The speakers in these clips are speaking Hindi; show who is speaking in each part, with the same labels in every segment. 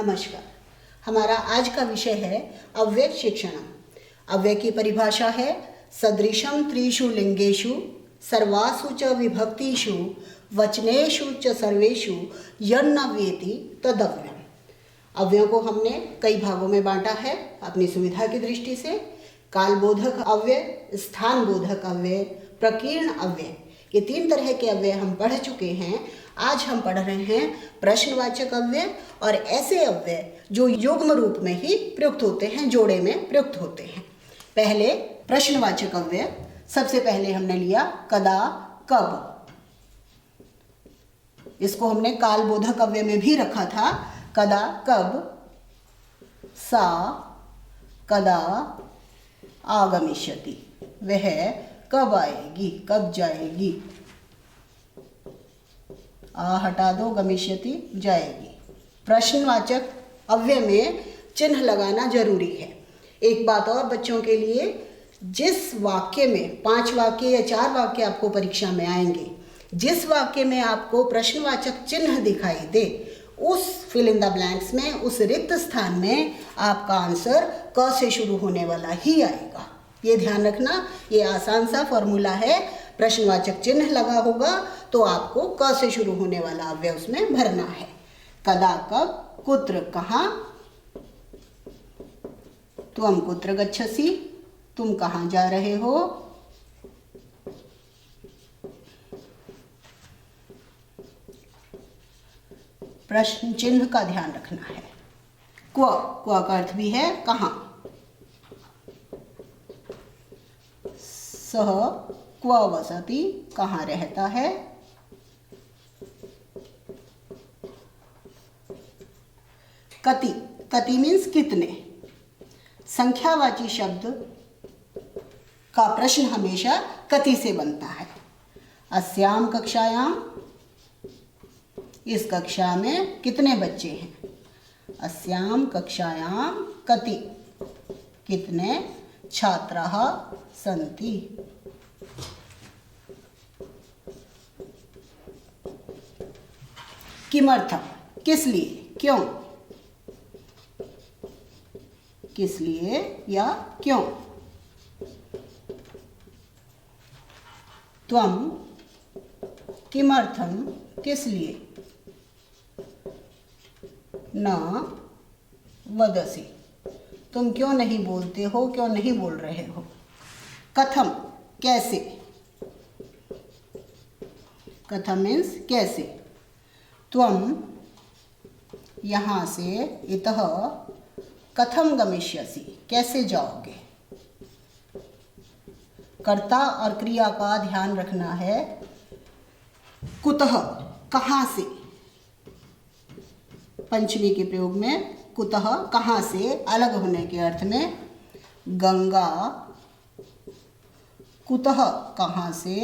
Speaker 1: नमस्कार। हमारा आज का विषय है अव्यय शिक्षणम। अव्यय की परिभाषा है सदृशम त्रिषु लिंगेषु सर्वासु च विभक्तिषु वचनेषु च सर्वेषु यन्न वेति तदव्ययम्। अव्ययों को हमने कई भागों में बांटा है अपनी सुविधा की दृष्टि से। कालबोधक अव्यय, स्थान बोधक अव्यय, प्रकीर्ण अव्यय, ये 3 तरह के अव्यय हम पढ़ चुके हैं। आज हम पढ़ रहे हैं प्रश्नवाचक अव्यय और ऐसे अव्यय जो युग्म रूप में ही प्रयुक्त होते हैं, जोड़े में प्रयुक्त होते हैं। पहले प्रश्नवाचक अव्यय, सबसे पहले हमने लिया कदा कब। इसको हमने कालबोधक अव्यय में भी रखा था। कदा कब, सा कदा आगमिष्यति, वह कब आएगी, कब जाएगी। आ हटा दो, गमिष्यति जाएगी। प्रश्नवाचक अव्यय में चिन्ह लगाना जरूरी है। एक बात और बच्चों के लिए, जिस वाक्य में 5 वाक्य या 4 वाक्य आपको परीक्षा में आएंगे, जिस वाक्य में आपको प्रश्नवाचक चिन्ह दिखाई दे, उस फिल इन द ब्लैंक्स में, उस रिक्त स्थान में आपका आंसर क से शुरू होने वाला ही आएगा। ये ध्यान रखना, ये आसान सा फॉर्मूला है। प्रश्नवाचक चिन्ह लगा होगा तो आपको क से शुरू होने वाला अव्यय उसमें भरना है। कदा कब, कुत्र कहाँ, त्वं कुत्र गच्छसि, तुम कहाँ जा रहे हो, प्रश्न चिन्ह का ध्यान रखना है। क्व, क्व का अर्थ भी है कहाँ। सह क्व वसति, कहाँ रहता है। कति, कति मीन्स कितने। संख्यावाची शब्द का प्रश्न हमेशा कति से बनता है। अस्याम कक्षायाम, इस कक्षा में कितने बच्चे हैं। अस्याम कक्षायाम कति, कितने छात्राः सन्ति। किमर्थम, किस लिए, क्यों। किस लिए या क्यों। त्वं किमर्थम, किस लिए। न वदसि, तुम क्यों नहीं बोलते हो, क्यों नहीं बोल रहे हो। कथम, कैसे। कथम मीन्स कैसे। त्वं यहाँ से, इतः कथम गमिष्यसि, कैसे जाओगे। कर्ता और क्रिया का ध्यान रखना है। कुतः, कहाँ से। पंचमी के प्रयोग में कुतः, कहाँ से, अलग होने के अर्थ में। गंगा कुतः, कहाँ से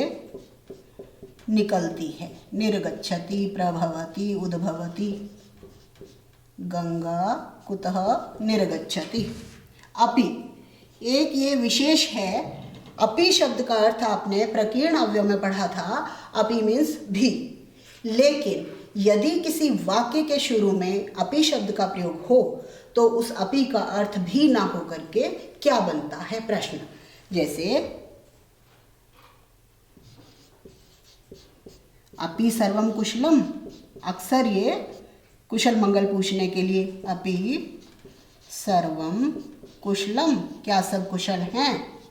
Speaker 1: निकलती है। निर्गच्छति, प्रभवति, उद्भवति। गंगा कुतः निर्गच्छति। अपि, एक ये विशेष है। अपि शब्द का अर्थ आपने प्रकीर्ण अव्यय में पढ़ा था। अपि मीन्स भी। लेकिन यदि किसी वाक्य के शुरू में अपि शब्द का प्रयोग हो तो उस अपि का अर्थ भी ना हो करके क्या बनता है प्रश्न। जैसे अपि सर्वम कुशलम, अक्सर ये कुशल मंगल पूछने के लिए। अपि सर्वम कुशलम, क्या सब कुशल हैं।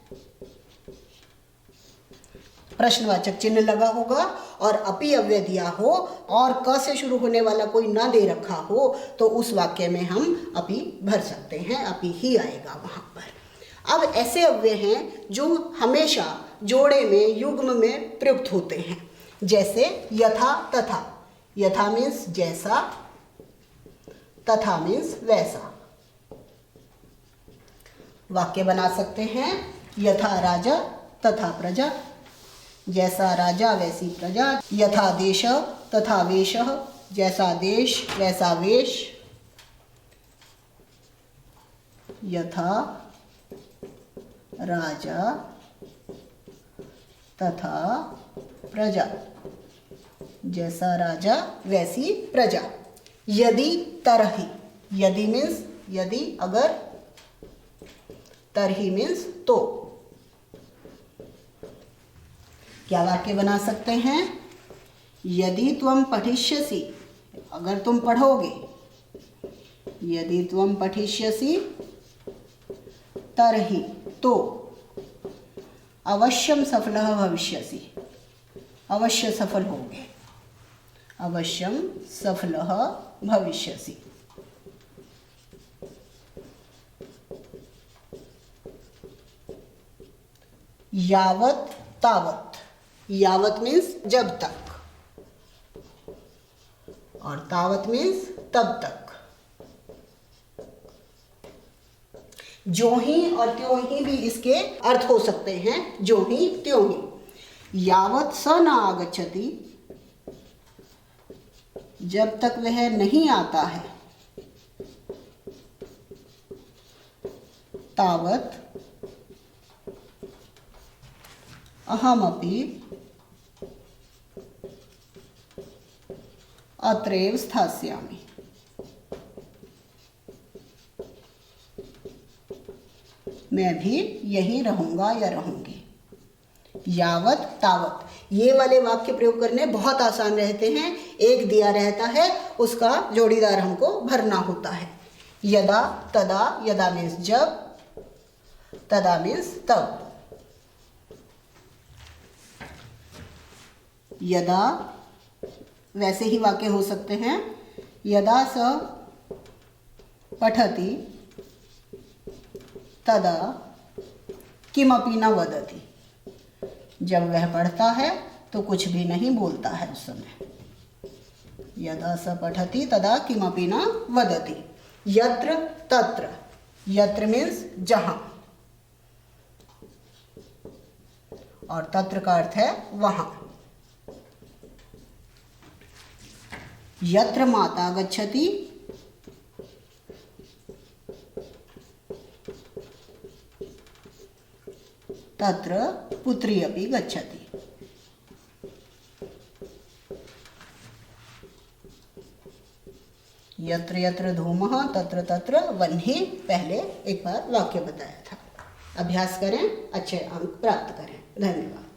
Speaker 1: प्रश्नवाचक चिन्ह लगा होगा और अपि अव्यय दिया हो और क से शुरू होने वाला कोई ना दे रखा हो तो उस वाक्य में हम अपि भर सकते हैं, अपि ही आएगा वहाँ पर। अब ऐसे अव्यय हैं जो हमेशा जोड़े में, युग्म में प्रयुक्त होते हैं। जैसे यथा तथा। यथा मीन्स जैसा, तथा मीन्स वैसा। वाक्य बना सकते हैं यथा राजा तथा प्रजा। जैसा राजा वैसी प्रजा। यथा देश तथा वेशः, जैसा देश वैसा वेश। यथा राजा तथा प्रजा, जैसा राजा वैसी प्रजा। यदि तरहि, यदि मीन्स यदि, अगर, तरही मीन्स तो। क्या वाक्य बना सकते हैं? यदि त्वं पठिष्यसि, अगर तुम पढ़ोगे, यदि त्वं पठिष्यसि तर्हि, तो, अवश्यम सफलः भविष्यसि, अवश्य सफल होगे, अवश्यम सफलः भविष्यसि। यावत तावत, यावत मीन्स जब तक, और तावत मीन्स तब तक। जो ही और त्यों ही भी इसके अर्थ हो सकते हैं, जो ही त्यों ही। यावत स न आगच्छति, जब तक वह नहीं आता है, तावत अहमपि अत्रैव स्थास्यामि, मैं भी यहीं रहूंगा या रहूंगी। यावत तावत, ये वाले वाक्य प्रयोग करने बहुत आसान रहते हैं। एक दिया रहता है, उसका जोड़ीदार हमको भरना होता है। यदा तदा, यदा मीन्स जब, तदा मीन्स तब। यदा वैसे ही वाक्य हो सकते हैं, यदा स पठति तदा किमपि न वदति, जब वह पढ़ता है तो कुछ भी नहीं बोलता है उस समय। यदा स पठति तदा किमपि न वदति। यत्र तत्र, यत्र मीन्स जहां, और तत्र का अर्थ है वहां। यत्र माता गच्छति, तत्र पुत्री अपि गच्छति। यत्र यत्र धूमः तत्र तत्र वह्नि, पहले एक बार वाक्य बताया था। अभ्यास करें, अच्छे अंक प्राप्त करें। धन्यवाद।